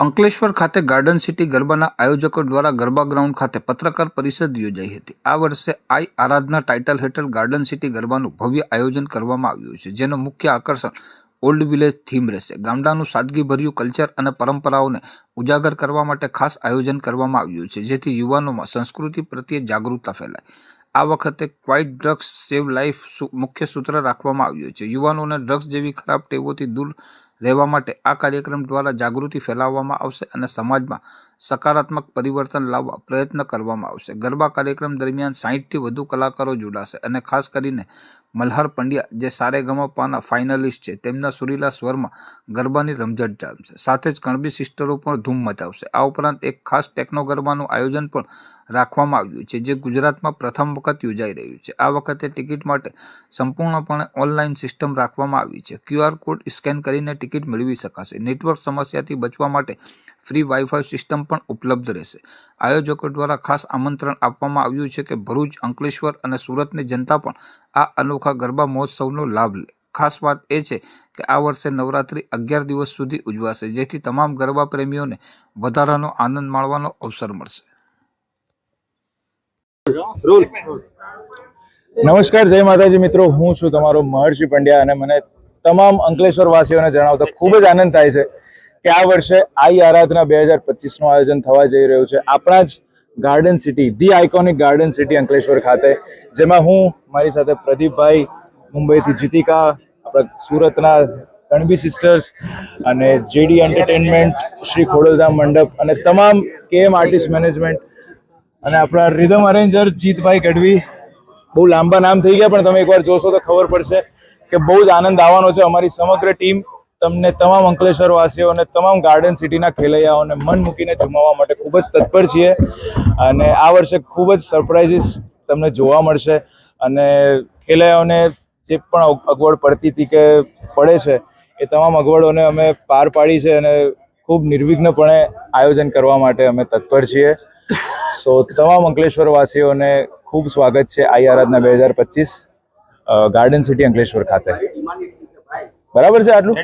અંકલેશ્વર ખાતે garden city ગરબાના આયોજકો દ્વારા ગરબા ગ્રાઉન્ડ ખાતે પત્રકાર પરિષદ યોજાઈ હતી। આ વર્ષે આઈ આરાધના ટાઇટલ હેઠળ ગાર્ડન સિટી ગરબાનું ભવ્ય આયોજન કરવામાં આવ્યું છે, જેનો મુખ્ય આકર્ષણ ઓલ્ડ વિલેજ થીમ રહેશે। ગામડાનું સાદગીભર્યું કલ્ચર અને પરંપરાઓને ઉજાગર કરવા માટે ખાસ આયોજન કરવામાં આવ્યું છે, જેથી યુવાનોમાં સંસ્કૃતિ પ્રત્યે જાગૃતતા ફેલાય। આ વખતે ક્વાઇટ ડ્રગ્સ સેવ લાઈફ મુખ્ય સૂત્ર રાખવામાં આવ્યું છે। યુવાનોને ડ્રગ્સ જેવી ખરાબ ટેવોથી દૂર રહેવા માટે આ કાર્યક્રમ દ્વારા જાગૃતિ ફેલાવવામાં આવશે અને સમાજમાં સકારાત્મક પરિવર્તન લાવવા પ્રયત્ન કરવામાં આવશે। ગરબા કાર્યક્રમ દરમિયાન 60થી વધુ કલાકારો જોડાશે અને ખાસ કરીને મલ્હાર પંડ્યા, જે સારેગમપાના ફાઇનલિસ્ટ છે, તેમના સુરીલા સ્વરમાં ગરબાની રમઝટ જામશે। સાથે જ કણબી સિસ્ટરો પણ ધૂમ મચાવશે। આ ઉપરાંત એક ખાસ ટેકનો ગરબાનું આયોજન પણ રાખવામાં આવ્યું છે, જે ગુજરાતમાં પ્રથમ વખત યોજાઈ રહ્યું છે। આ વખતે ટિકિટ માટે સંપૂર્ણપણે ઓનલાઈન સિસ્ટમ રાખવામાં આવી છે। QR કોડ સ્કેન કરીને ટિકિટ મેળવી શકાશે। નેટવર્ક સમસ્યાથી બચવા માટે ફ્રી વાઈફાઈ સિસ્ટમ પણ ઉપલબ્ધ રહેશે। આયોજકો દ્વારા ખાસ આમંત્રણ આપવામાં આવ્યું છે કે ભરૂચ, અંકલેશ્વર અને સુરતની જનતા પણ આ અનોખા ગરબા મહોત્સવનો લાભ લે। ખાસ વાત એ છે કે આ વર્ષે નવરાત્રિ 11 દિવસ સુધી ઉજવાશે, જેથી તમામ ગરબા પ્રેમીઓને વધારાનો આનંદ માણવાનો અવસર મળશે। નમસ્કાર, જય માતાજી મિત્રો, હું છું તમારો મહર્ષિ પંડ્યા અને મને તમામ અંકલેશ્વર વાસીઓને જણાવતા ખૂબ જ આનંદ થાય છે કે આ વર્ષે આઈ આરાધના 2025નું આયોજન થવા જઈ રહ્યું છે આપણા જ garden city, the iconic garden city Ankleshwar ખાતે, જેમાં હું, મારી સાથે પ્રદીપભાઈ, મુંબઈથી જીતિકા, આપણા સુરતના કણબી સિસ્ટર્સ અને જેડી એન્ટરટેનમેન્ટ, શ્રી ખોડલધામ મંડપ અને તમામ કેએમ આર્ટિસ્ટ મેનેજમેન્ટ અને આપણા રિધમ અરેન્જર જીતભાઈ ગઢવી, બહુ લાંબા નામ થઈ ગયા પણ તમે એકવાર જોશો તો ખબર પડશે કે બહુ જ આનંદ આવવાનો છે। અમારી સમગ્ર ટીમ તમને તમામ અંકલેશ્વર વાસીઓ અને તમામ ગાર્ડન સિટીના ખેલૈયાઓને મન મૂકીને જમાવવા માટે ખૂબ જ તત્પર છીએ અને આ વર્ષે ખૂબ જ સરપ્રાઇઝીસ તમને જોવા મળશે અને ખેલૈયાઓને જે પણ અગવડ પડતી હતી કે પડે છે એ તમામ અગવડોને અમે પાર પાડી છે અને ખૂબ નિર્વિઘ્નપણે આયોજન કરવા માટે અમે તત્પર છીએ। સો તમામ અંકલેશ્વર વાસીઓને ખૂબ સ્વાગત છે આઈ આરાધના 2025 ગાર્ડન સિટી અંકલેશ્વર ખાતે। બરાબર છે આટલું?